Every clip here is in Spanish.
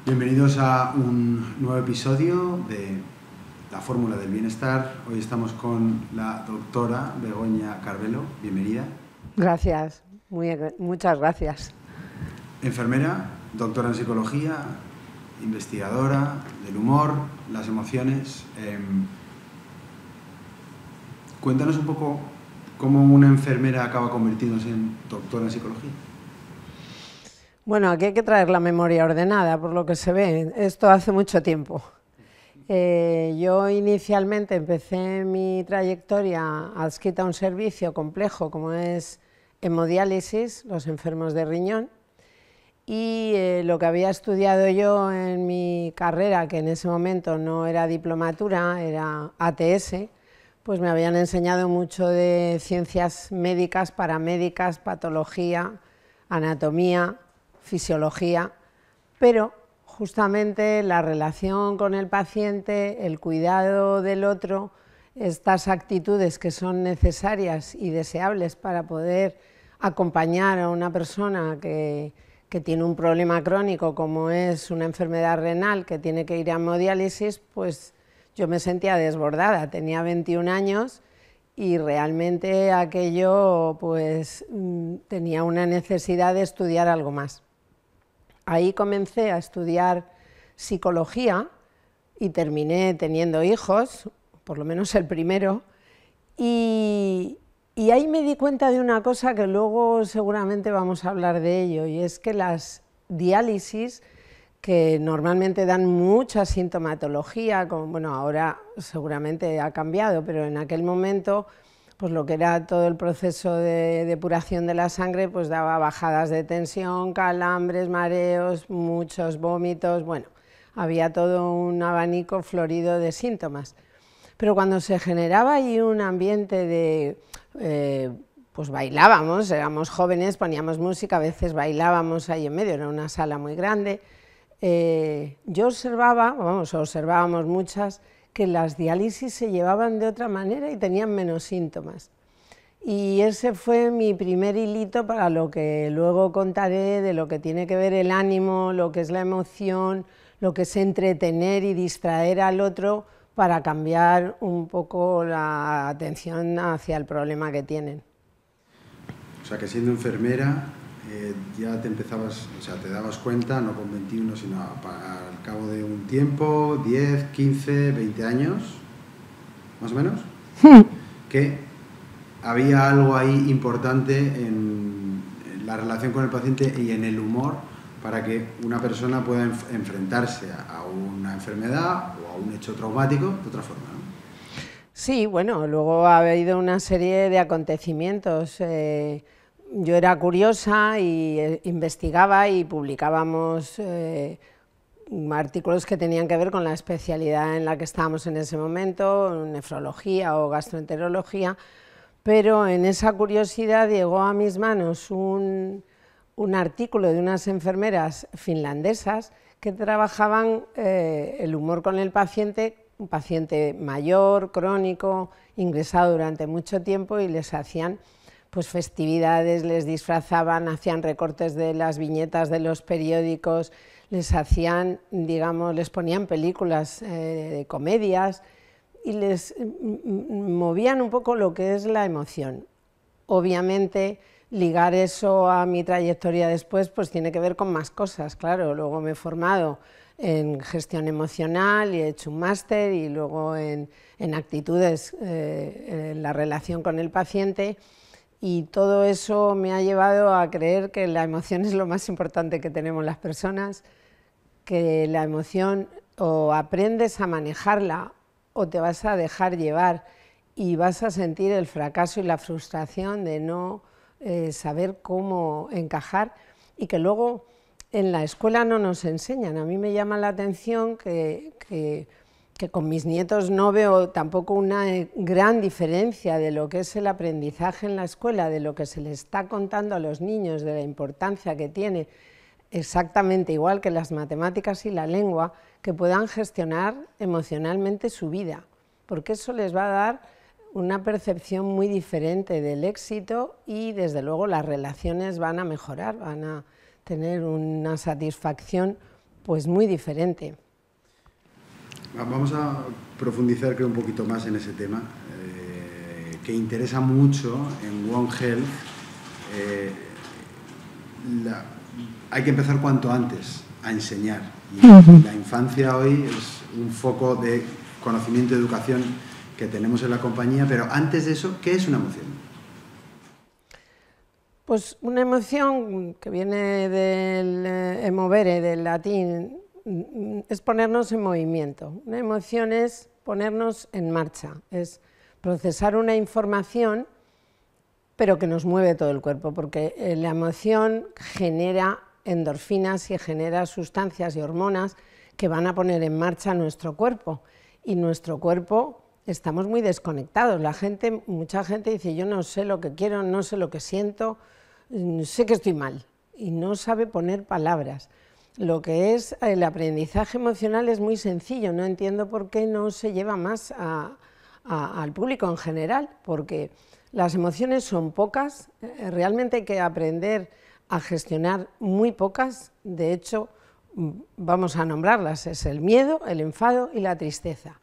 Bienvenidos a un nuevo episodio de La Fórmula del Bienestar. Hoy estamos con la doctora Begoña Carvelo. Bienvenida. Gracias, muchas gracias. Enfermera, doctora en psicología, investigadora del humor, las emociones. Cuéntanos un poco cómo una enfermera acaba convirtiéndose en doctora en psicología. Bueno, aquí hay que traer la memoria ordenada, por lo que se ve. Esto hace mucho tiempo. Yo inicialmente empecé mi trayectoria adscrita a un servicio complejo como es hemodiálisis, los enfermos de riñón, y lo que había estudiado yo en mi carrera, que en ese momento no era diplomatura, era ATS, pues me habían enseñado mucho de ciencias médicas, paramédicas, patología, anatomía, fisiología, pero justamente la relación con el paciente, el cuidado del otro, estas actitudes que son necesarias y deseables para poder acompañar a una persona que tiene un problema crónico como es una enfermedad renal que tiene que ir a hemodiálisis, pues yo me sentía desbordada, tenía 21 años y realmente aquello pues tenía una necesidad de estudiar algo más. Ahí comencé a estudiar psicología y terminé teniendo hijos, por lo menos el primero, y ahí me di cuenta de una cosa que luego seguramente vamos a hablar de ello, y es que las diálisis, que normalmente dan mucha sintomatología, bueno, ahora seguramente ha cambiado, pero en aquel momento pues lo que era todo el proceso de depuración de la sangre pues daba bajadas de tensión, calambres, mareos, muchos vómitos, bueno, había todo un abanico florido de síntomas. Pero cuando se generaba ahí un ambiente de, pues bailábamos, éramos jóvenes, poníamos música, a veces bailábamos ahí en medio, era una sala muy grande, yo observábamos muchas, que las diálisis se llevaban de otra manera y tenían menos síntomas. Y ese fue mi primer hilito para lo que luego contaré de lo que tiene que ver el ánimo, lo que es la emoción, lo que es entretener y distraer al otro para cambiar un poco la atención hacia el problema que tienen. O sea, que siendo enfermera ya te dabas cuenta, no con 21, sino al cabo de un tiempo, 10, 15, 20 años, más o menos, que había algo ahí importante en la relación con el paciente y en el humor para que una persona pueda enfrentarse a una enfermedad o a un hecho traumático de otra forma, ¿no? Sí, bueno, luego ha habido una serie de acontecimientos. Yo era curiosa y investigaba y publicábamos artículos que tenían que ver con la especialidad en la que estábamos en ese momento, nefrología o gastroenterología, pero en esa curiosidad llegó a mis manos un artículo de unas enfermeras finlandesas que trabajaban el humor con el paciente, un paciente mayor, crónico, ingresado durante mucho tiempo, y les hacían pues festividades, les disfrazaban, hacían recortes de las viñetas de los periódicos, les hacían, digamos, les ponían películas de comedias y les movían un poco lo que es la emoción. Obviamente, ligar eso a mi trayectoria después pues tiene que ver con más cosas, claro. Luego me he formado en gestión emocional y he hecho un máster, y luego en actitudes en la relación con el paciente, y todo eso me ha llevado a creer que la emoción es lo más importante que tenemos las personas, que la emoción o aprendes a manejarla o te vas a dejar llevar y vas a sentir el fracaso y la frustración de no saber cómo encajar, y que luego en la escuela no nos enseñan. A mí me llama la atención que con mis nietos no veo tampoco una gran diferencia de lo que es el aprendizaje en la escuela, de lo que se les está contando a los niños, de la importancia que tiene, exactamente igual que las matemáticas y la lengua, que puedan gestionar emocionalmente su vida, porque eso les va a dar una percepción muy diferente del éxito, y desde luego las relaciones van a mejorar, van a tener una satisfacción pues muy diferente. Vamos a profundizar, creo, un poquito más en ese tema, que interesa mucho en One Health. Hay que empezar cuanto antes a enseñar. Y la infancia hoy es un foco de conocimiento y educación que tenemos en la compañía, pero antes de eso, ¿qué es una emoción? Pues una emoción, que viene del emovere, del latín, es ponernos en movimiento. Una emoción es ponernos en marcha, es procesar una información, pero que nos mueve todo el cuerpo, porque la emoción genera endorfinas y genera sustancias y hormonas que van a poner en marcha nuestro cuerpo, y nuestro cuerpo estamos muy desconectados. Mucha gente dice, yo no sé lo que quiero, no sé lo que siento, sé que estoy mal, y no sabe poner palabras. Lo que es el aprendizaje emocional es muy sencillo, no entiendo por qué no se lleva más al público en general, porque las emociones son pocas, realmente hay que aprender a gestionar muy pocas. De hecho, vamos a nombrarlas, es el miedo, el enfado y la tristeza.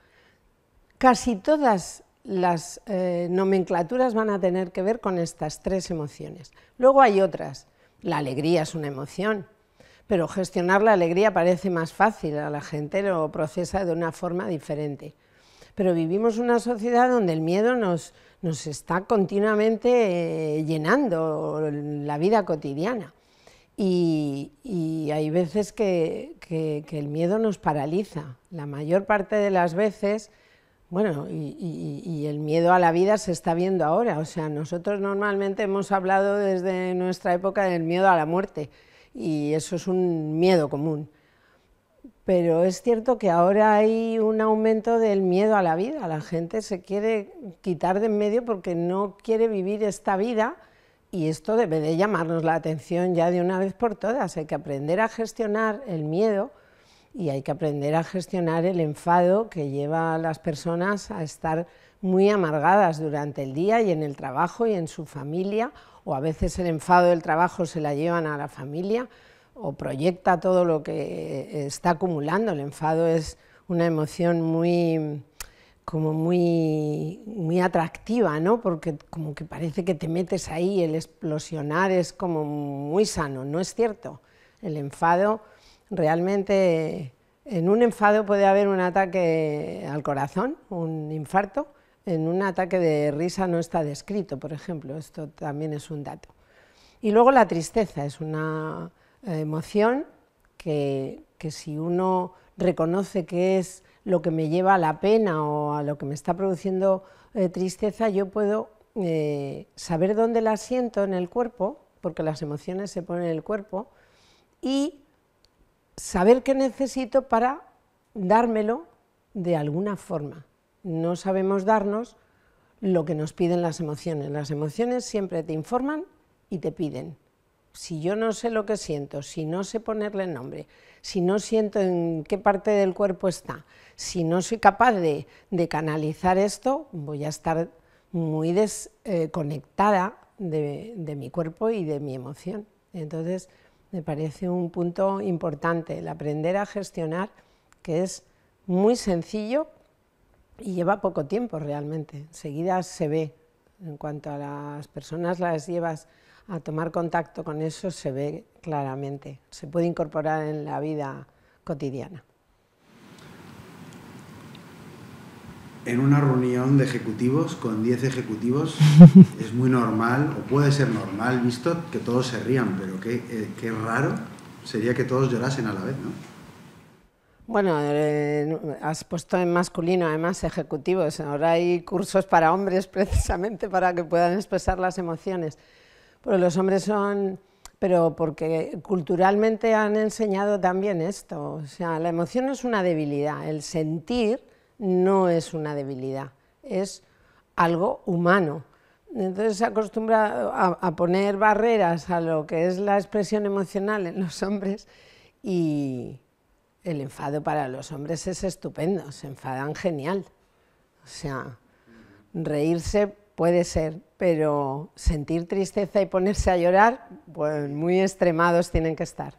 Casi todas las nomenclaturas van a tener que ver con estas tres emociones. Luego hay otras, la alegría es una emoción, pero gestionar la alegría parece más fácil, a la gente lo procesa de una forma diferente. Pero vivimos una sociedad donde el miedo nos está continuamente llenando la vida cotidiana, y hay veces que el miedo nos paraliza. La mayor parte de las veces, bueno, y el miedo a la vida se está viendo ahora. O sea, nosotros normalmente hemos hablado desde nuestra época del miedo a la muerte, y eso es un miedo común. Pero es cierto que ahora hay un aumento del miedo a la vida. La gente se quiere quitar de en medio porque no quiere vivir esta vida, y esto debe de llamarnos la atención ya de una vez por todas. Hay que aprender a gestionar el miedo y hay que aprender a gestionar el enfado que lleva a las personas a estar muy amargadas durante el día y en el trabajo y en su familia, o a veces el enfado del trabajo se la llevan a la familia, o proyecta todo lo que está acumulando. El enfado es una emoción muy atractiva, ¿no? Porque como que parece que te metes ahí, el explosionar es como muy sano. No es cierto. El enfado, realmente, en un enfado puede haber un ataque al corazón, un infarto. En un ataque de risa no está descrito, por ejemplo. Esto también es un dato. Y luego la tristeza es una emoción que si uno reconoce que es lo que me lleva a la pena o a lo que me está produciendo tristeza, yo puedo saber dónde la siento en el cuerpo, porque las emociones se ponen en el cuerpo, y saber qué necesito para dármelo de alguna forma. No sabemos darnos lo que nos piden las emociones. Las emociones siempre te informan y te piden. Si yo no sé lo que siento, si no sé ponerle nombre, si no siento en qué parte del cuerpo está, si no soy capaz de canalizar esto, voy a estar muy desconectada de mi cuerpo y de mi emoción. Entonces, me parece un punto importante el aprender a gestionar, que es muy sencillo y lleva poco tiempo realmente. Enseguida se ve. En cuanto a las personas las llevas a tomar contacto con eso, se ve claramente, se puede incorporar en la vida cotidiana. En una reunión de ejecutivos, con 10 ejecutivos, es muy normal, o puede ser normal, visto que todos se rían, pero qué raro sería que todos llorasen a la vez, ¿no? Bueno, has puesto en masculino además ejecutivos. Ahora hay cursos para hombres precisamente para que puedan expresar las emociones. Pero los hombres pero porque culturalmente han enseñado también esto. O sea, la emoción no es una debilidad, el sentir no es una debilidad, es algo humano. Entonces se acostumbra a poner barreras a lo que es la expresión emocional en los hombres, y el enfado para los hombres es estupendo, se enfadan genial. O sea, reírse puede ser, pero sentir tristeza y ponerse a llorar, pues muy extremados tienen que estar.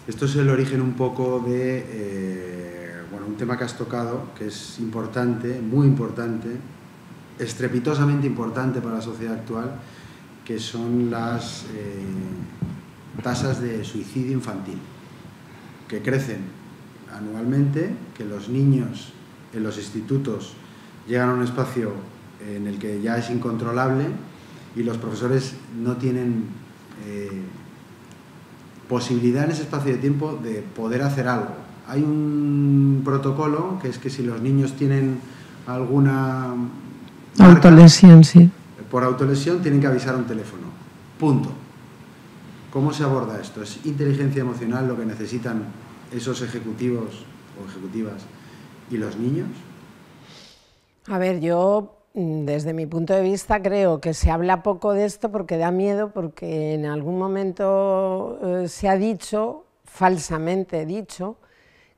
Esto es el origen un poco de bueno, un tema que has tocado, que es importante, muy importante, estrepitosamente importante para la sociedad actual, que son las tasas de suicidio infantil, que crecen anualmente, que los niños en los institutos llegan a un espacio en el que ya es incontrolable y los profesores no tienen posibilidad en ese espacio de tiempo de poder hacer algo. Hay un protocolo que es que si los niños tienen alguna autolesión, sí, por autolesión tienen que avisar a un teléfono. Punto. ¿Cómo se aborda esto? ¿Es inteligencia emocional lo que necesitan esos ejecutivos o ejecutivas y los niños? A ver, yo desde mi punto de vista creo que se habla poco de esto porque da miedo, porque en algún momento se ha dicho, falsamente dicho,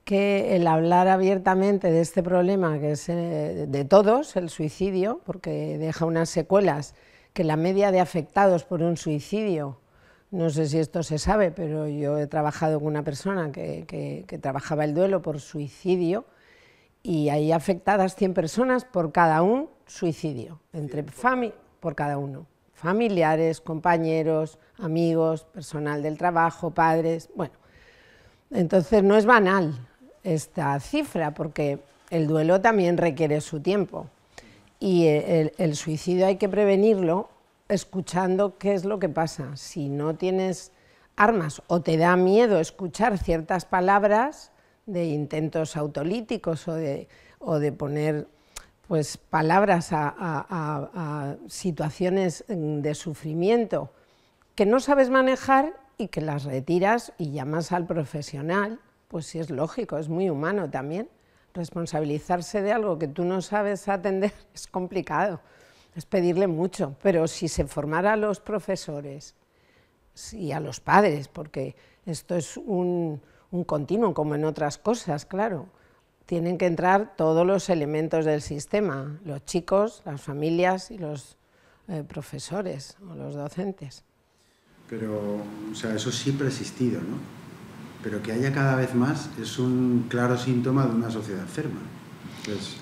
que el hablar abiertamente de este problema, que es de todos, el suicidio, porque deja unas secuelas, que la media de afectados por un suicidio, no sé si esto se sabe, pero yo he trabajado con una persona que trabajaba el duelo por suicidio, y hay afectadas 100 personas por cada un suicidio, por cada uno, familiares, compañeros, amigos, personal del trabajo, padres, bueno. Entonces no es banal esta cifra, porque el duelo también requiere su tiempo, y el suicidio hay que prevenirlo escuchando qué es lo que pasa. Si no tienes armas o te da miedo escuchar ciertas palabras de intentos autolíticos o de poner pues, palabras a situaciones de sufrimiento que no sabes manejar y que las retiras y llamas al profesional, pues sí es lógico, es muy humano también. Responsabilizarse de algo que tú no sabes atender es complicado, es pedirle mucho, pero si se formara a los profesores y a los padres, porque esto es un continuo, como en otras cosas, claro, tienen que entrar todos los elementos del sistema, los chicos, las familias y los profesores o los docentes. Pero, o sea, eso siempre ha existido, ¿no? Pero que haya cada vez más es un claro síntoma de una sociedad enferma. Entonces...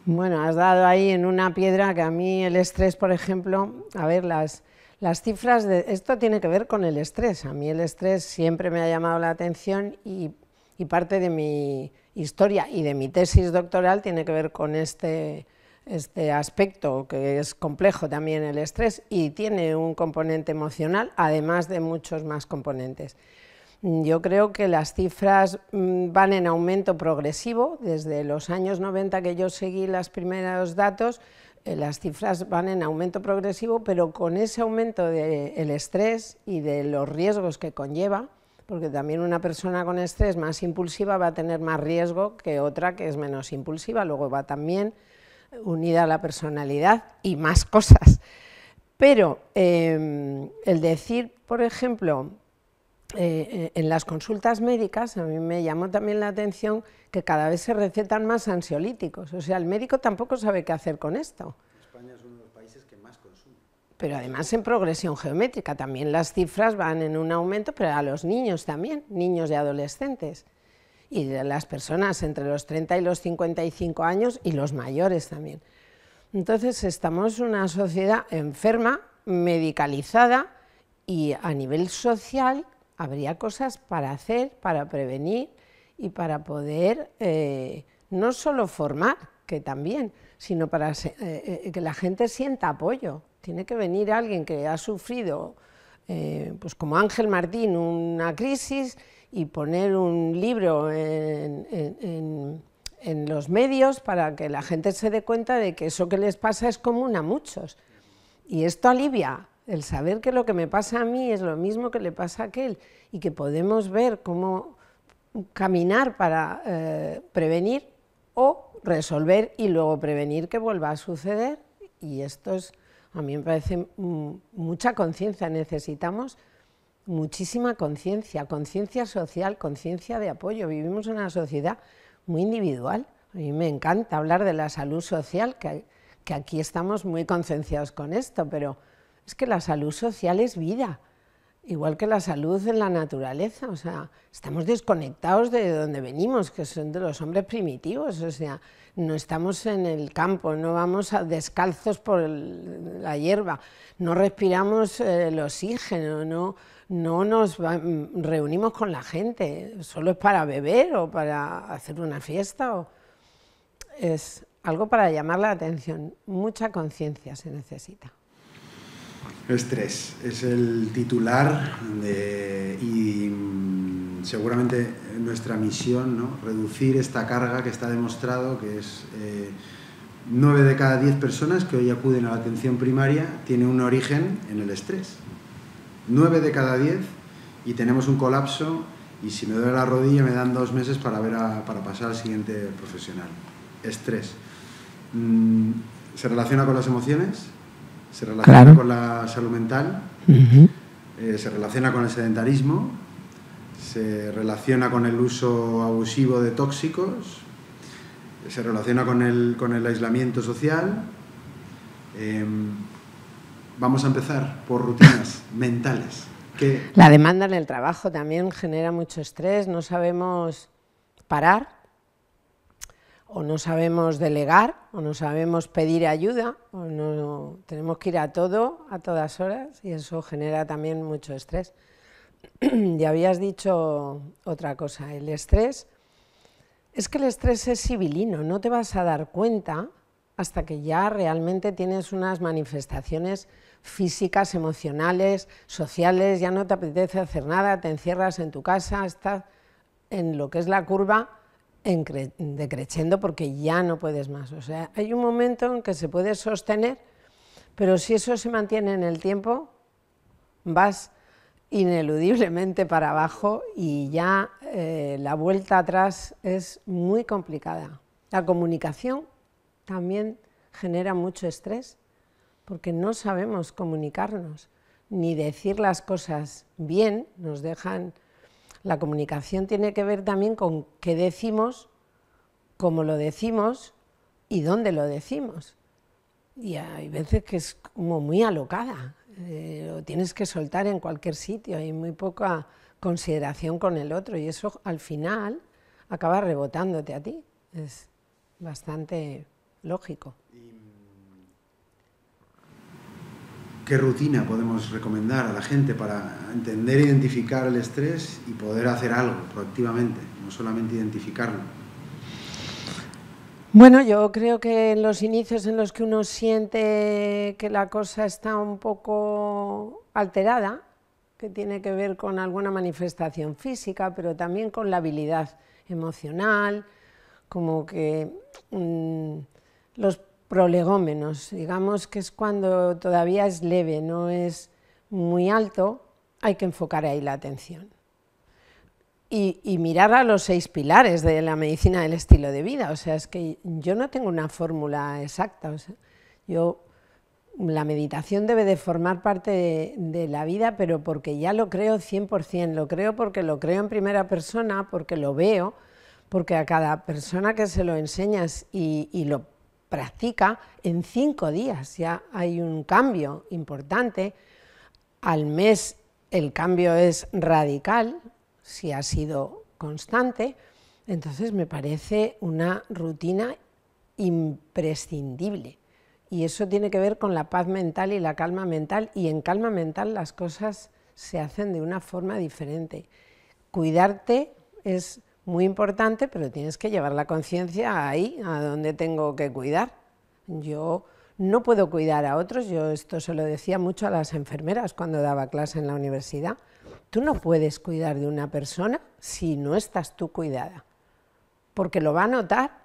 Bueno, has dado ahí en una piedra que a mí el estrés, por ejemplo, a ver, las cifras de... Esto tiene que ver con el estrés. A mí el estrés siempre me ha llamado la atención y parte de mi historia y de mi tesis doctoral tiene que ver con este aspecto, que es complejo también el estrés y tiene un componente emocional, además de muchos más componentes. Yo creo que las cifras van en aumento progresivo. Desde los años 90 que yo seguí los primeros datos, las cifras van en aumento progresivo, pero con ese aumento del estrés y de los riesgos que conlleva, porque también una persona con estrés más impulsiva va a tener más riesgo que otra que es menos impulsiva, luego va también unida a la personalidad y más cosas. Pero el decir, por ejemplo, en las consultas médicas, a mí me llamó también la atención que cada vez se recetan más ansiolíticos, o sea, el médico tampoco sabe qué hacer con esto. España es uno de los países que más consume. Pero además en progresión geométrica, también las cifras van en un aumento, pero a los niños también, niños y adolescentes, y de las personas entre los 30 y los 55 años y los mayores también. Entonces estamos en una sociedad enferma, medicalizada, y a nivel social habría cosas para hacer, para prevenir y para poder no solo formar, que también, sino para que la gente sienta apoyo. Tiene que venir alguien que ha sufrido, pues como Ángel Martín, una crisis y poner un libro en los medios para que la gente se dé cuenta de que eso que les pasa es común a muchos. Y esto alivia. El saber que lo que me pasa a mí es lo mismo que le pasa a aquel y que podemos ver cómo caminar para prevenir o resolver y luego prevenir que vuelva a suceder. Y esto es, a mí me parece mucha conciencia. Necesitamos muchísima conciencia, conciencia social, conciencia de apoyo. Vivimos en una sociedad muy individual. A mí me encanta hablar de la salud social, que aquí estamos muy concienciados con esto, pero es que la salud social es vida. igual que la salud en la naturaleza, o sea, estamos desconectados de donde venimos, que son de los hombres primitivos, o sea, no estamos en el campo, no vamos descalzos por la hierba, no respiramos el oxígeno, no nos reunimos con la gente, solo es para beber o para hacer una fiesta, es algo para llamar la atención, mucha conciencia se necesita. Estrés es el titular y seguramente nuestra misión, ¿no? Reducir esta carga que está demostrado que es 9 de cada 10 personas que hoy acuden a la atención primaria tiene un origen en el estrés. 9 de cada 10 y tenemos un colapso y si me duele la rodilla me dan 2 meses para pasar al siguiente profesional. Estrés. ¿Se relaciona con las emociones? Se relaciona con la salud mental, se relaciona con el sedentarismo, se relaciona con el uso abusivo de tóxicos, se relaciona con el aislamiento social. Vamos a empezar por rutinas mentales. La demanda en el trabajo también genera mucho estrés, no sabemos parar, o no sabemos delegar, o no sabemos pedir ayuda, o no tenemos que ir a todo, a todas horas, y eso genera también mucho estrés. Ya habías dicho otra cosa, el estrés, es que el estrés es sibilino, no te vas a dar cuenta hasta que ya realmente tienes unas manifestaciones físicas, emocionales, sociales, ya no te apetece hacer nada, te encierras en tu casa, estás en lo que es la curva decreciendo porque ya no puedes más. O sea, hay un momento en que se puede sostener, pero si eso se mantiene en el tiempo, vas ineludiblemente para abajo y ya la vuelta atrás es muy complicada. La comunicación también genera mucho estrés porque no sabemos comunicarnos ni decir las cosas bien, nos dejan. La comunicación tiene que ver también con qué decimos, cómo lo decimos y dónde lo decimos. Y hay veces que es como muy alocada, lo tienes que soltar en cualquier sitio, hay muy poca consideración con el otro y eso al final acaba rebotándote a ti, es bastante lógico. ¿Qué rutina podemos recomendar a la gente para entender e identificar el estrés y poder hacer algo proactivamente, no solamente identificarlo? Bueno, yo creo que en los inicios en los que uno siente que la cosa está un poco alterada, que tiene que ver con alguna manifestación física, pero también con la habilidad emocional, como que los prolegómenos, digamos que es cuando todavía es leve, no es muy alto, hay que enfocar ahí la atención. Y mirar a los 6 pilares de la medicina del estilo de vida, o sea, es que yo no tengo una fórmula exacta, o sea, la meditación debe de formar parte de la vida, pero porque ya lo creo 100%, lo creo porque lo creo en primera persona, porque lo veo, porque a cada persona que se lo enseñas y lo practica, en 5 días ya hay un cambio importante, al mes el cambio es radical, si ha sido constante, entonces me parece una rutina imprescindible. Y eso tiene que ver con la paz mental y la calma mental, y en calma mental las cosas se hacen de una forma diferente. Cuidarte es muy importante, pero tienes que llevar la conciencia ahí, a donde tengo que cuidar. Yo no puedo cuidar a otros, yo esto se lo decía mucho a las enfermeras cuando daba clase en la universidad. Tú no puedes cuidar de una persona si no estás tú cuidada, porque lo va a notar,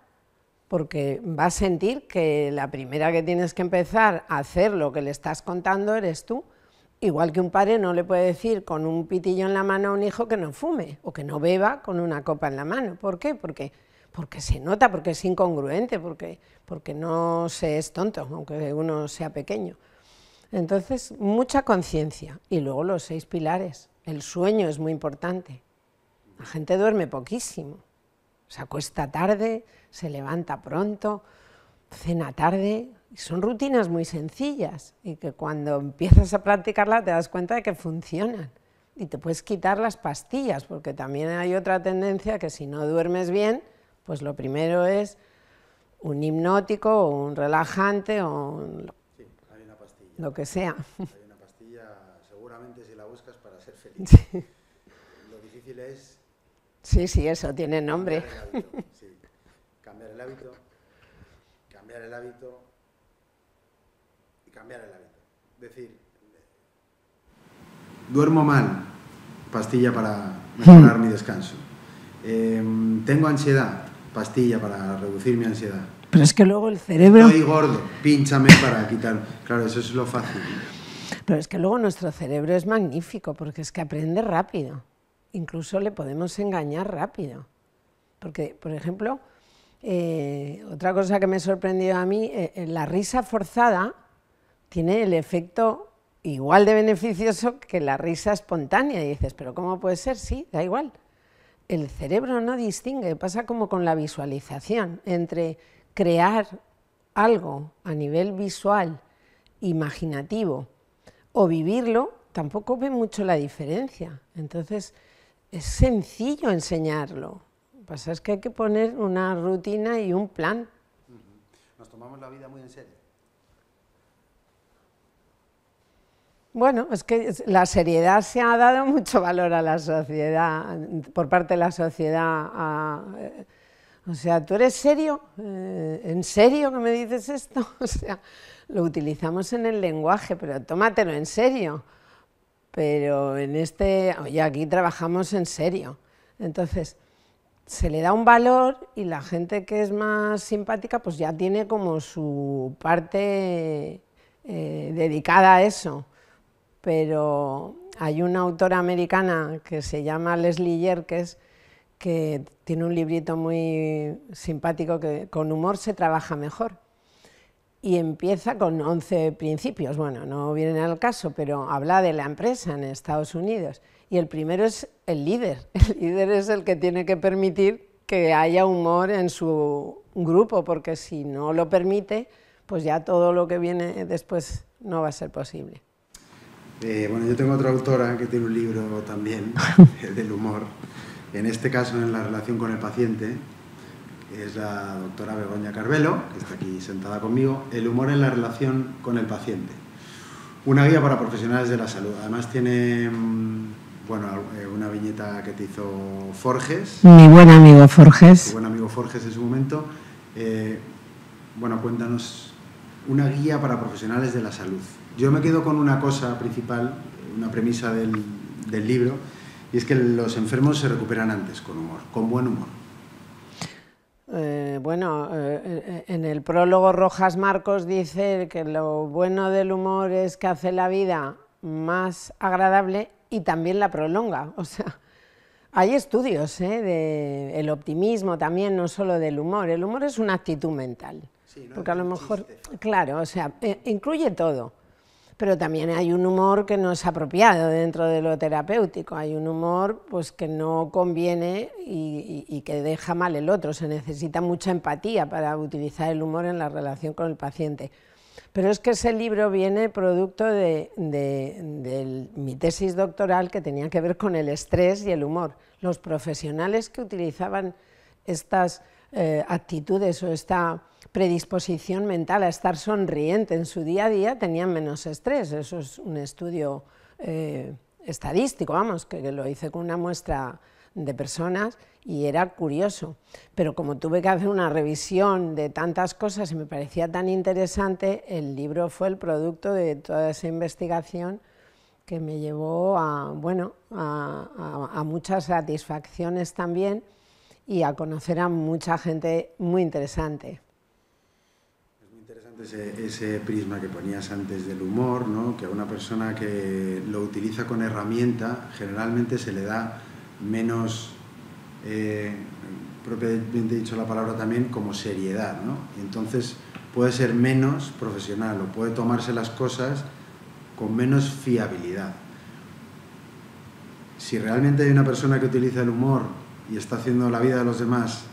porque va a sentir que la primera que tienes que empezar a hacer lo que le estás contando eres tú. Igual que un padre no le puede decir con un pitillo en la mano a un hijo que no fume o que no beba con una copa en la mano. ¿Por qué? Porque se nota, porque es incongruente, porque no se es tonto, aunque uno sea pequeño. Entonces, mucha conciencia. Y luego los 6 pilares. El sueño es muy importante. La gente duerme poquísimo. Se acuesta tarde, se levanta pronto, cena tarde. Son rutinas muy sencillas y que cuando empiezas a practicarlas te das cuenta de que funcionan. y te puedes quitar las pastillas, porque también hay otra tendencia que si no duermes bien, pues lo primero es un hipnótico o un relajante o sí, hay una pastilla, lo que sea. Hay una pastilla, seguramente si la buscas para ser feliz. Sí. Lo difícil es... Sí, sí, eso tiene nombre. Cambiar el hábito, sí. Cambiar el hábito y cambiar el hábito. Es decir, duermo mal, pastilla para mejorar mi descanso. Tengo ansiedad, pastilla para reducir mi ansiedad. Pero es que luego el cerebro... Estoy gordo, pínchame para quitar... Claro, eso es lo fácil. Pero es que luego nuestro cerebro es magnífico, porque es que aprende rápido. Incluso le podemos engañar rápido. Porque, por ejemplo, otra cosa que me sorprendió a mí, la risa forzada tiene el efecto igual de beneficioso que la risa espontánea. Y dices, ¿pero cómo puede ser? Sí, da igual. El cerebro no distingue, pasa como con la visualización, entre crear algo a nivel visual, imaginativo, o vivirlo, tampoco ve mucho la diferencia. Entonces, es sencillo enseñarlo. Lo que pasa es que hay que poner una rutina y un plan. Nos tomamos la vida muy en serio. Bueno, es que la seriedad se ha dado mucho valor a la sociedad, por parte de la sociedad. O sea, ¿tú eres serio? ¿En serio que me dices esto? O sea, lo utilizamos en el lenguaje, pero tómatelo en serio. Pero oye, aquí trabajamos en serio. Entonces, se le da un valor y la gente que es más simpática, pues ya tiene como su parte dedicada a eso. Pero hay una autora americana que se llama Leslie Yerkes, que tiene un librito muy simpático que con humor se trabaja mejor. Y empieza con 11 principios, bueno, no vienen al caso, pero habla de la empresa en Estados Unidos. Y el primero es el líder. El líder es el que tiene que permitir que haya humor en su grupo, porque si no lo permite, pues ya todo lo que viene después no va a ser posible. Bueno, yo tengo otra autora que tiene un libro también del humor, en este caso en la relación con el paciente, es la doctora Begoña Carvelo, que está aquí sentada conmigo, el humor en la relación con el paciente. Una guía para profesionales de la salud. Además tiene, bueno, una viñeta que te hizo Forges. Mi buen amigo Forges. Tu buen amigo Forges en su momento. Bueno, cuéntanos, una guía para profesionales de la salud. Yo me quedo con una cosa principal, una premisa del libro, y es que los enfermos se recuperan antes con humor, con buen humor. Bueno, en el prólogo Rojas Marcos dice que lo bueno del humor es que hace la vida más agradable y también la prolonga. O sea, hay estudios del optimismo también, no solo del humor. El humor es una actitud mental, sí, ¿no? Porque a lo mejor, claro, o sea, incluye todo. Pero también hay un humor que no es apropiado dentro de lo terapéutico, hay un humor pues, que no conviene y que deja mal el otro, se necesita mucha empatía para utilizar el humor en la relación con el paciente. Pero es que ese libro viene producto de mi tesis doctoral que tenía que ver con el estrés y el humor. Los profesionales que utilizaban estas actitudes o esta predisposición mental a estar sonriente en su día a día tenían menos estrés. Eso es un estudio estadístico, vamos, que lo hice con una muestra de personas y era curioso. Pero como tuve que hacer una revisión de tantas cosas y me parecía tan interesante, el libro fue el producto de toda esa investigación que me llevó a, bueno, a muchas satisfacciones también y a conocer a mucha gente muy interesante. Ese prisma que ponías antes del humor, ¿no? Que a una persona que lo utiliza con herramienta generalmente se le da menos, propiamente dicho la palabra también, como seriedad, ¿no? Y entonces puede ser menos profesional o puede tomarse las cosas con menos fiabilidad. Si realmente hay una persona que utiliza el humor y está haciendo la vida de los demás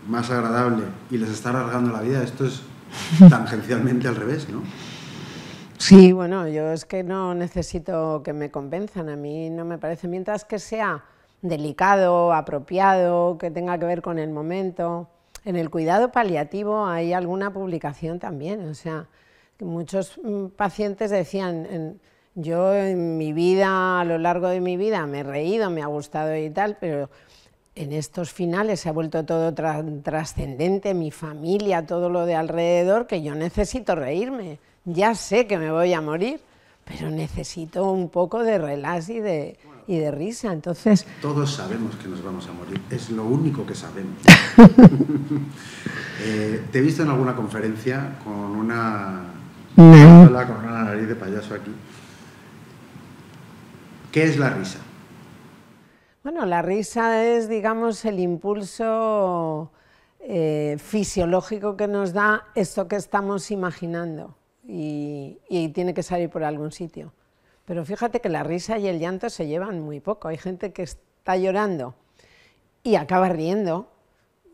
más agradable y les está alargando la vida, esto es tangencialmente al revés, ¿no? Sí, bueno, yo es que no necesito que me convenzan, a mí no me parece, mientras que sea delicado, apropiado, que tenga que ver con el momento. En el cuidado paliativo hay alguna publicación también, o sea, que muchos pacientes decían, yo en mi vida, a lo largo de mi vida, me he reído, me ha gustado y tal, pero en estos finales se ha vuelto todo trascendente, mi familia, todo lo de alrededor, que yo necesito reírme. Ya sé que me voy a morir, pero necesito un poco de relax y de risa, entonces... Todos sabemos que nos vamos a morir, es lo único que sabemos. Te he visto en alguna conferencia con una nariz de payaso aquí. ¿Qué es la risa? Bueno, la risa es, digamos, el impulso fisiológico que nos da esto que estamos imaginando y tiene que salir por algún sitio. Pero fíjate que la risa y el llanto se llevan muy poco. Hay gente que está llorando y acaba riendo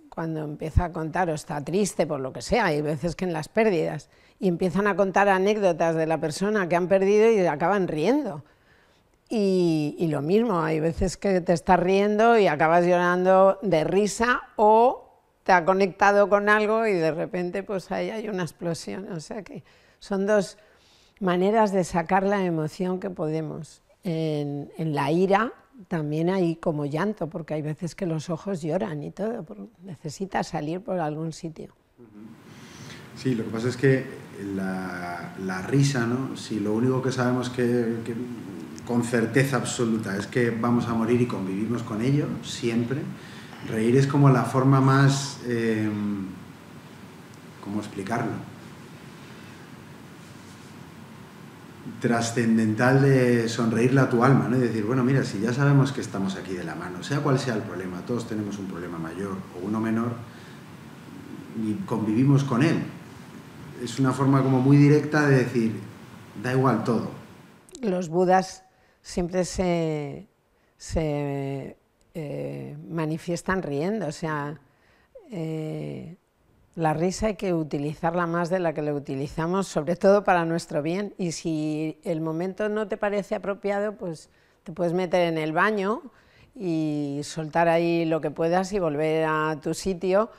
cuando empieza a contar o está triste por lo que sea. Hay veces que en las pérdidas y empiezan a contar anécdotas de la persona que han perdido y acaban riendo. Y lo mismo, hay veces que te estás riendo y acabas llorando de risa o te ha conectado con algo y de repente pues ahí hay una explosión. O sea que son dos maneras de sacar la emoción que podemos. En la ira también hay como llanto, porque hay veces que los ojos lloran y todo, necesita salir por algún sitio. Sí, lo que pasa es que la risa, ¿no? Si lo único que sabemos que con certeza absoluta es que vamos a morir y convivimos con ello siempre, reír es como la forma más, ¿cómo explicarlo?, trascendental de sonreírle a tu alma, ¿no? Y decir, bueno, mira, si ya sabemos que estamos aquí de la mano, sea cual sea el problema, todos tenemos un problema mayor o uno menor y convivimos con él. Es una forma como muy directa de decir, da igual todo. Los budas siempre se manifiestan riendo, o sea, la risa hay que utilizarla más de la que la utilizamos, sobre todo para nuestro bien, y si el momento no te parece apropiado, pues te puedes meter en el baño y soltar ahí lo que puedas y volver a tu sitio,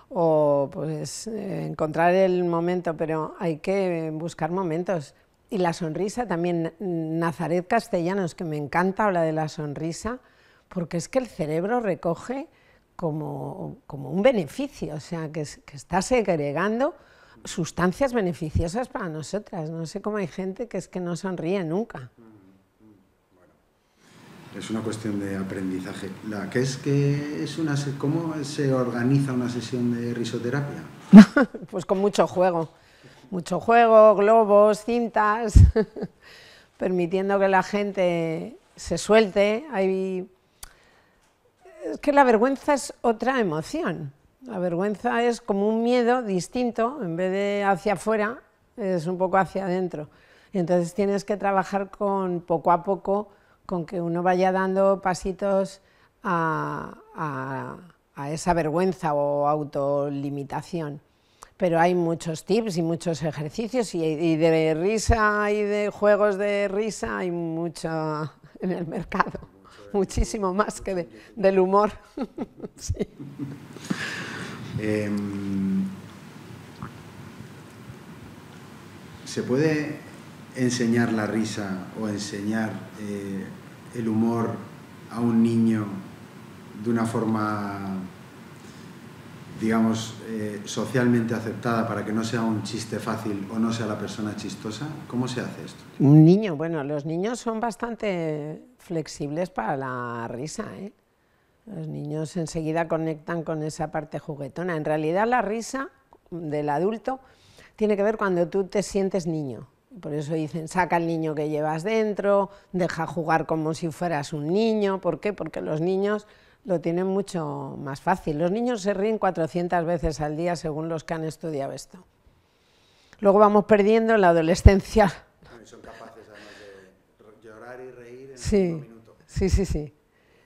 o pues encontrar el momento, pero hay que buscar momentos. Y la sonrisa también, Nazaret Castellanos, que me encanta, habla de la sonrisa, porque es que el cerebro recoge como un beneficio, o sea, que está segregando sustancias beneficiosas para nosotras. No sé cómo hay gente que es que no sonríe nunca. Bueno, es una cuestión de aprendizaje. ¿Cómo se organiza una sesión de risoterapia? Pues con mucho juego, globos, cintas, permitiendo que la gente se suelte. Es que la vergüenza es otra emoción. La vergüenza es como un miedo distinto, en vez de hacia afuera, es un poco hacia adentro. Y entonces tienes que trabajar poco a poco, con que uno vaya dando pasitos a esa vergüenza o autolimitación. Pero hay muchos tips y muchos ejercicios y de risa y de juegos de risa hay mucho en el mercado. Muchísimo más que del humor. Sí. ¿Se puede enseñar la risa o enseñar el humor a un niño de una forma, digamos, socialmente aceptada, para que no sea un chiste fácil o no sea la persona chistosa? ¿Cómo se hace esto? Un niño, bueno, los niños son bastante flexibles para la risa, ¿eh? Los niños enseguida conectan con esa parte juguetona. En realidad la risa del adulto tiene que ver cuando tú te sientes niño. Por eso dicen, saca el niño que llevas dentro, deja jugar como si fueras un niño. ¿Por qué? Porque los niños lo tienen mucho más fácil. Los niños se ríen 400 veces al día, según los que han estudiado esto. Luego vamos perdiendo en la adolescencia. Son capaces además de llorar y reír en Sí, un minuto. sí.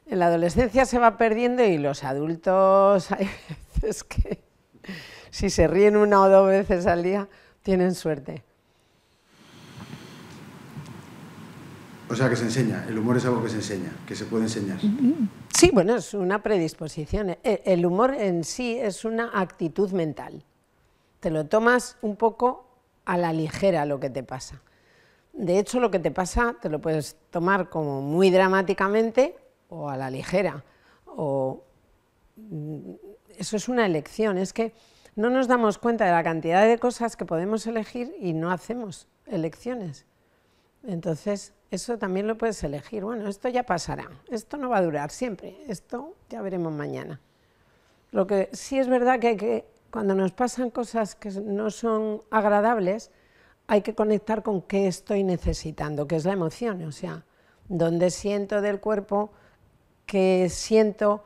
En la adolescencia se va perdiendo y los adultos hay veces que si se ríen 1 o 2 veces al día tienen suerte. O sea, que se enseña, el humor es algo que se enseña, que se puede enseñar. Sí, bueno, es una predisposición. El humor en sí es una actitud mental. Te lo tomas un poco a la ligera lo que te pasa. De hecho, lo que te pasa te lo puedes tomar como muy dramáticamente o a la ligera. Eso es una elección, es que no nos damos cuenta de la cantidad de cosas que podemos elegir y no hacemos elecciones. Entonces, eso también lo puedes elegir. Bueno, esto ya pasará, esto no va a durar siempre, esto ya veremos mañana. Lo que sí es verdad que cuando nos pasan cosas que no son agradables, hay que conectar con qué estoy necesitando, que es la emoción, o sea, dónde siento del cuerpo, qué siento,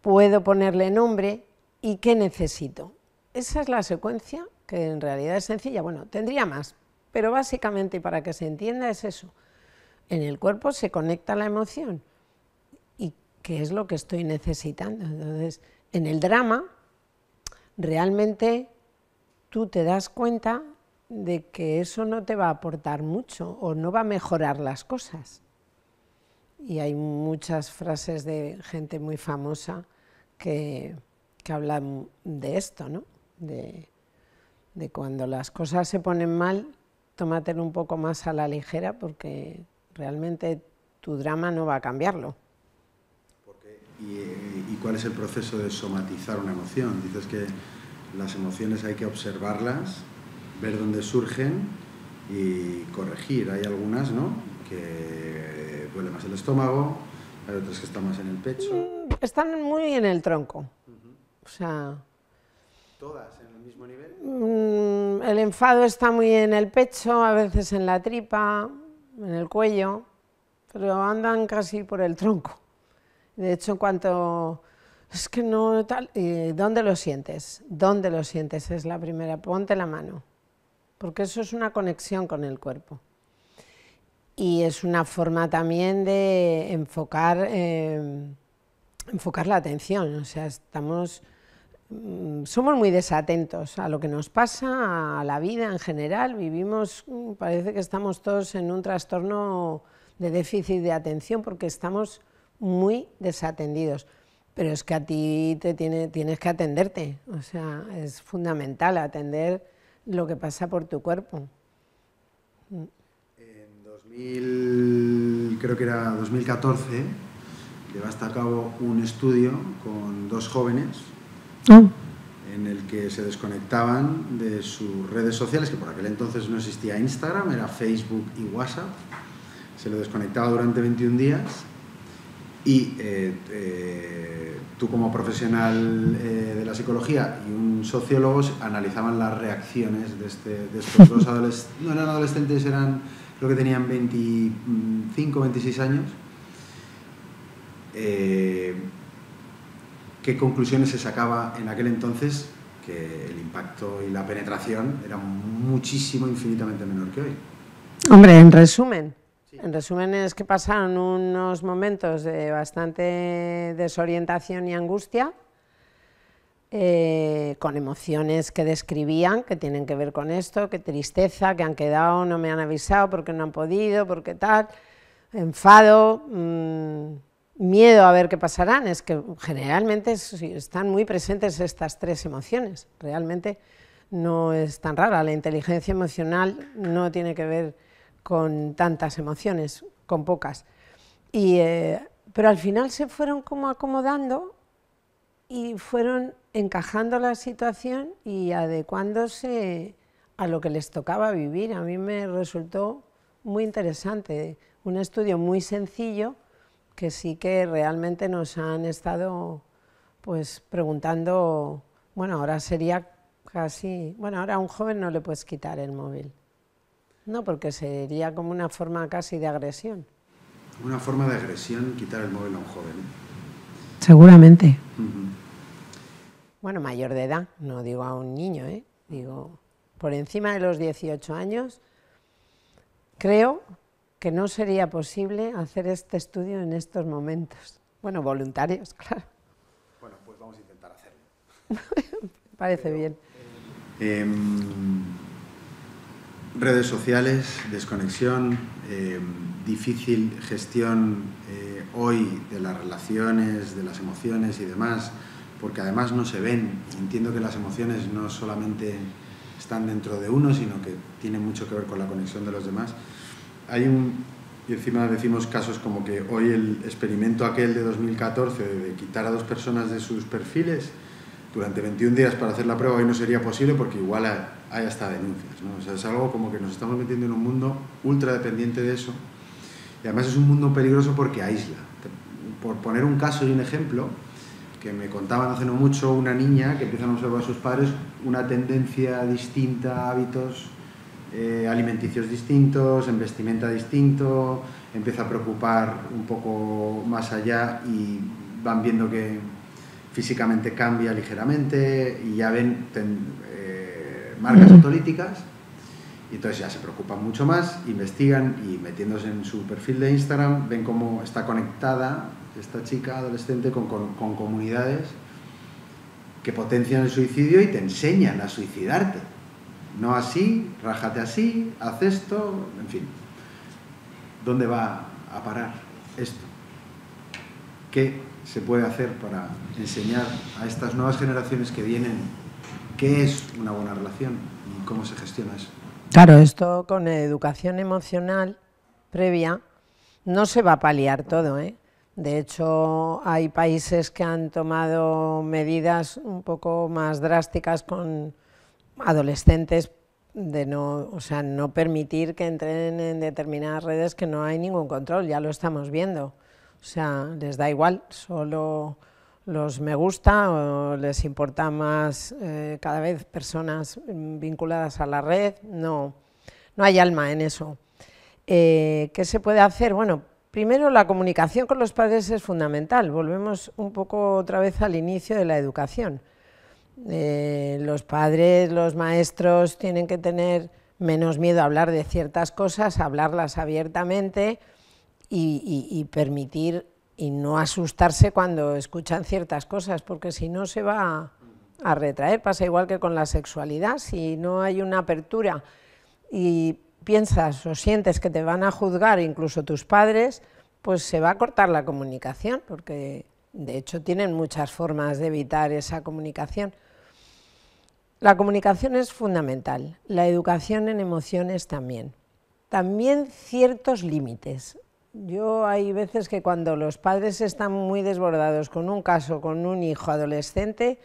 puedo ponerle nombre y qué necesito. Esa es la secuencia, que en realidad es sencilla. Bueno, tendría más, pero básicamente, para que se entienda, es eso. En el cuerpo se conecta la emoción y qué es lo que estoy necesitando. Entonces, en el drama, realmente tú te das cuenta de que eso no te va a aportar mucho o no va a mejorar las cosas. Y hay muchas frases de gente muy famosa que hablan de esto, ¿no? De cuando las cosas se ponen mal, tómatelo un poco más a la ligera porque realmente tu drama no va a cambiarlo. ¿Y cuál es el proceso de somatizar una emoción? Dices que las emociones hay que observarlas, ver dónde surgen y corregir. Hay algunas, ¿no?, que duele más el estómago, hay otras que están más en el pecho. Están muy en el tronco. O sea, ¿todas en el mismo nivel? El enfado está muy en el pecho, a veces en la tripa, en el cuello, pero andan casi por el tronco. De hecho, en cuanto... Es que no tal... ¿Dónde lo sientes? ¿Dónde lo sientes? Es la primera. Ponte la mano. Porque eso es una conexión con el cuerpo. Y es una forma también de enfocar la atención. O sea, somos muy desatentos a lo que nos pasa, a la vida en general. Vivimos, parece que estamos todos en un trastorno de déficit de atención porque estamos muy desatendidos. Pero es que a ti tienes que atenderte, o sea, es fundamental atender lo que pasa por tu cuerpo. En creo que era 2014, llevaste a cabo un estudio con dos jóvenes en el que se desconectaban de sus redes sociales, que por aquel entonces no existía Instagram, era Facebook y WhatsApp. Se lo desconectaba durante 21 días y tú, como profesional de la psicología y un sociólogo, analizaban las reacciones de estos dos adolescentes. No eran adolescentes, creo que tenían 25, 26 años. ¿Qué conclusiones se sacaba en aquel entonces? Que el impacto y la penetración era muchísimo, infinitamente menor que hoy. Hombre, en resumen es que pasaron unos momentos de bastante desorientación y angustia, con emociones que describían, que tienen que ver con esto, que tristeza, que han quedado, no me han avisado, porque no han podido, porque tal, enfado, miedo a ver qué pasarán. Es que generalmente están muy presentes estas tres emociones, realmente no es tan rara. La inteligencia emocional no tiene que ver con tantas emociones, con pocas. Pero al final se fueron como acomodando y fueron encajando la situación y adecuándose a lo que les tocaba vivir. A mí me resultó muy interesante, un estudio muy sencillo que sí que realmente nos han estado pues preguntando. Bueno, ahora sería casi... Bueno, ahora a un joven no le puedes quitar el móvil. No, porque sería como una forma casi de agresión. Una forma de agresión, quitar el móvil a un joven. Seguramente. Bueno, mayor de edad, no digo a un niño, digo, por encima de los 18 años, creo que no sería posible hacer este estudio en estos momentos. Bueno, voluntarios, claro. Bueno, pues vamos a intentar hacerlo. Me parece bien. Redes sociales, desconexión, difícil gestión hoy de las relaciones, de las emociones y demás, porque además no se ven. Entiendo que las emociones no solamente están dentro de uno, sino que tienen mucho que ver con la conexión de los demás. Y encima decimos casos como que hoy el experimento aquel de 2014 de quitar a 2 personas de sus perfiles durante 21 días para hacer la prueba hoy no sería posible porque igual hay hasta denuncias, ¿no? O sea, es algo como que nos estamos metiendo en un mundo ultra dependiente de eso y además es un mundo peligroso porque aísla. Por poner un caso y un ejemplo, que me contaban hace no mucho una niña que empiezan a observar a sus padres una tendencia distinta, hábitos alimenticios distintos, en vestimenta distinto, empieza a preocupar un poco más allá y van viendo que físicamente cambia ligeramente y ya ven marcas autolíticas y entonces ya se preocupan mucho más, investigan y metiéndose en su perfil de Instagram ven cómo está conectada esta chica adolescente con comunidades que potencian el suicidio y te enseñan a suicidarte. No así, rájate así, haz esto, en fin. ¿Dónde va a parar esto? ¿Qué se puede hacer para enseñar a estas nuevas generaciones que vienen qué es una buena relación y cómo se gestiona eso? Claro, esto con educación emocional previa no se va a paliar todo, ¿eh? De hecho, hay países que han tomado medidas un poco más drásticas con adolescentes de no permitir que entren en determinadas redes que no hay ningún control, ya lo estamos viendo. O sea, les da igual, solo los me gusta o les importa más cada vez personas vinculadas a la red, no hay alma en eso. ¿Qué se puede hacer? Bueno, primero la comunicación con los padres es fundamental, volvemos un poco otra vez al inicio de la educación. Los padres, los maestros tienen que tener menos miedo a hablar de ciertas cosas, a hablarlas abiertamente y permitir y no asustarse cuando escuchan ciertas cosas, porque si no se va a retraer. Pasa igual que con la sexualidad, si no hay una apertura y piensas o sientes que te van a juzgar incluso tus padres, pues se va a cortar la comunicación, porque de hecho tienen muchas formas de evitar esa comunicación. La comunicación es fundamental, la educación en emociones también. También ciertos límites. Yo hay veces que cuando los padres están muy desbordados con un caso, con un hijo adolescente,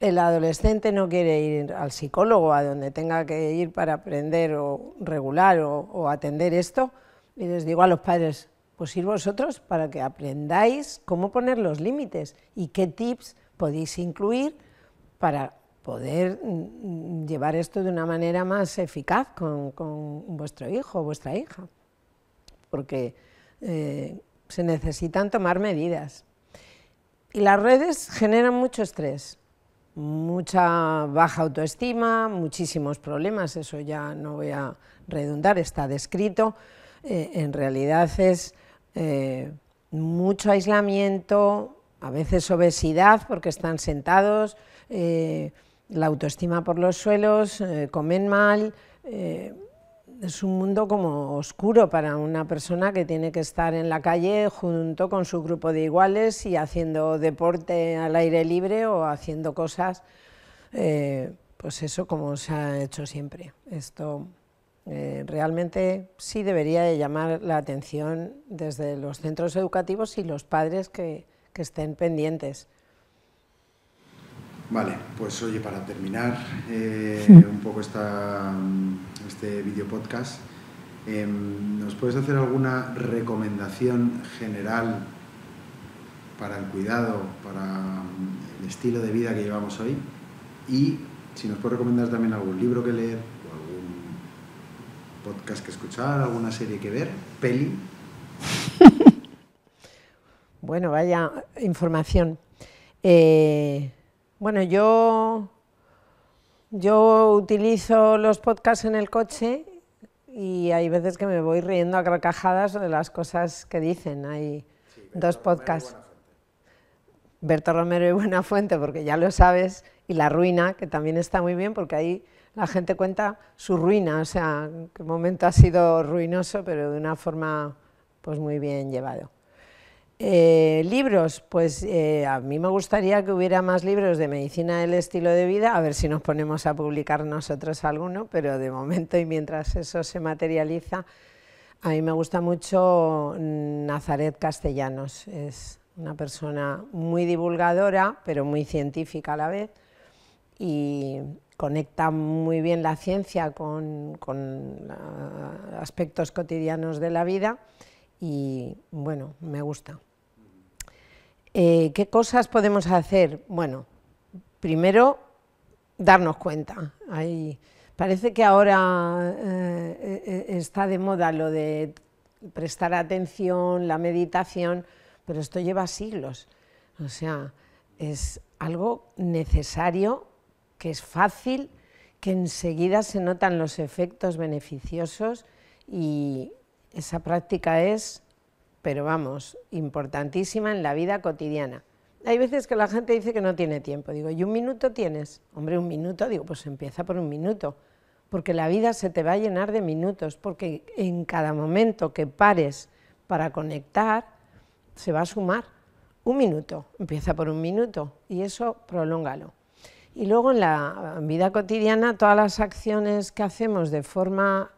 el adolescente no quiere ir al psicólogo, a donde tenga que ir para aprender o regular o atender esto, y les digo a los padres, pues ir vosotros para que aprendáis cómo poner los límites y qué tips podéis incluir para poder llevar esto de una manera más eficaz con vuestro hijo o vuestra hija, porque se necesitan tomar medidas. Y las redes generan mucho estrés, mucha baja autoestima, muchísimos problemas, eso ya no voy a redundar, está descrito. En realidad es mucho aislamiento, a veces obesidad porque están sentados, la autoestima por los suelos, comen mal, es un mundo como oscuro para una persona que tiene que estar en la calle junto con su grupo de iguales y haciendo deporte al aire libre o haciendo cosas, pues eso como se ha hecho siempre. Esto realmente sí debería de llamar la atención desde los centros educativos y los padres que estén pendientes. Vale, pues oye, para terminar un poco este video podcast, ¿nos puedes hacer alguna recomendación general para el cuidado, para el estilo de vida que llevamos hoy? Y si nos puedes recomendar también algún libro que leer, o algún podcast que escuchar, alguna serie que ver, peli. Bueno, vaya información. Bueno, yo utilizo los podcasts en el coche y hay veces que me voy riendo a carcajadas de las cosas que dicen. Hay dos podcasts, Berto Romero y Buenafuente, porque ya lo sabes, y La Ruina, que también está muy bien, porque ahí la gente cuenta su ruina, o sea, que el momento ha sido ruinoso, pero de una forma pues muy bien llevado. Libros, pues a mí me gustaría que hubiera más libros de medicina del estilo de vida, a ver si nos ponemos a publicar nosotros alguno, pero de momento y mientras eso se materializa, a mí me gusta mucho Nazaret Castellanos, es una persona muy divulgadora, pero muy científica a la vez, y conecta muy bien la ciencia con aspectos cotidianos de la vida, y bueno, me gusta. ¿Qué cosas podemos hacer? Bueno, primero, darnos cuenta. Parece que ahora está de moda lo de prestar atención, la meditación, pero esto lleva siglos. O sea, es algo necesario, que es fácil, que enseguida se notan los efectos beneficiosos y esa práctica es, pero vamos, importantísima en la vida cotidiana. Hay veces que la gente dice que no tiene tiempo, digo, ¿y un minuto tienes? Hombre, un minuto, digo, pues empieza por un minuto, porque la vida se te va a llenar de minutos, porque en cada momento que pares para conectar, se va a sumar. Un minuto, empieza por un minuto, y eso prolóngalo. Y luego en la vida cotidiana, todas las acciones que hacemos de forma,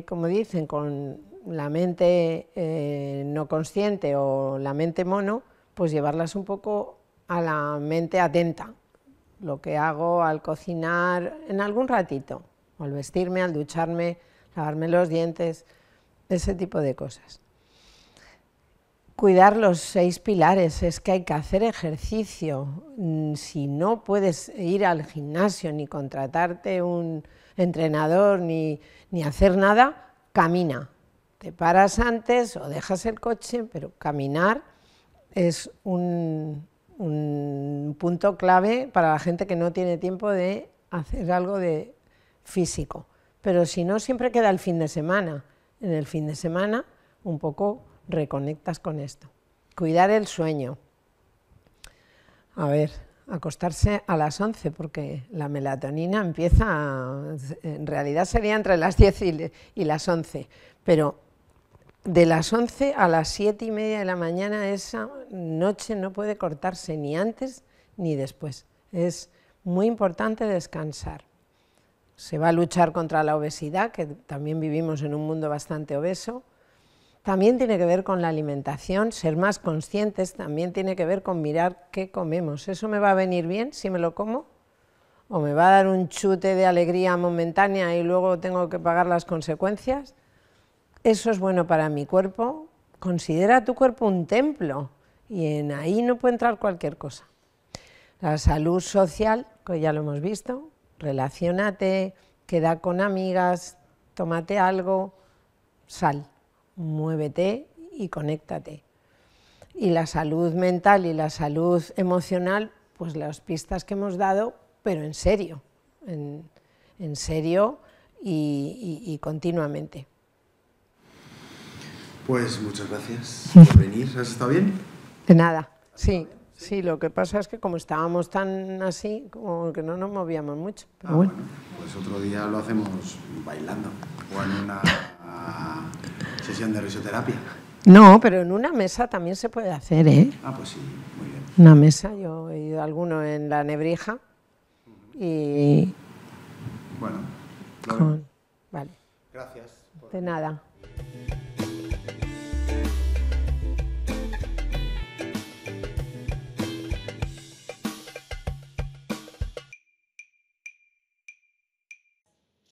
como dicen, con la mente no consciente o la mente mono, pues llevarlas un poco a la mente atenta. Lo que hago al cocinar en algún ratito, o al vestirme, al ducharme, lavarme los dientes, ese tipo de cosas. Cuidar los 6 pilares, es que hay que hacer ejercicio. Si no puedes ir al gimnasio, ni contratarte un entrenador, ni hacer nada, camina. Te paras antes o dejas el coche, pero caminar es un punto clave para la gente que no tiene tiempo de hacer algo de físico. Pero si no, siempre queda el fin de semana. En el fin de semana un poco reconectas con esto. Cuidar el sueño. A ver, acostarse a las 11, porque la melatonina empieza, en realidad sería entre las 10 y las 11, pero de las 11 a las 7:30 de la mañana esa noche no puede cortarse ni antes ni después. Es muy importante descansar. Se va a luchar contra la obesidad, que también vivimos en un mundo bastante obeso. También tiene que ver con la alimentación, ser más conscientes, también tiene que ver con mirar qué comemos. ¿Eso me va a venir bien si me lo como? ¿O me va a dar un chute de alegría momentánea y luego tengo que pagar las consecuencias? Eso es bueno para mi cuerpo. Considera tu cuerpo un templo y en ahí no puede entrar cualquier cosa. La salud social, que ya lo hemos visto, relaciónate, queda con amigas, tómate algo, sal, muévete y conéctate. Y la salud mental y la salud emocional, pues las pistas que hemos dado, pero en serio, en serio y continuamente. Pues muchas gracias por venir. ¿Has estado bien? De nada, sí. Sí, lo que pasa es que como estábamos tan así, como que no nos movíamos mucho. Pero bueno, pues otro día lo hacemos bailando o en una sesión de risoterapia. No, pero en una mesa también se puede hacer, ¿eh? Ah, pues sí, muy bien. Una mesa, yo he ido a alguno en la Nebrija y... Bueno, Vale. Gracias. De nada.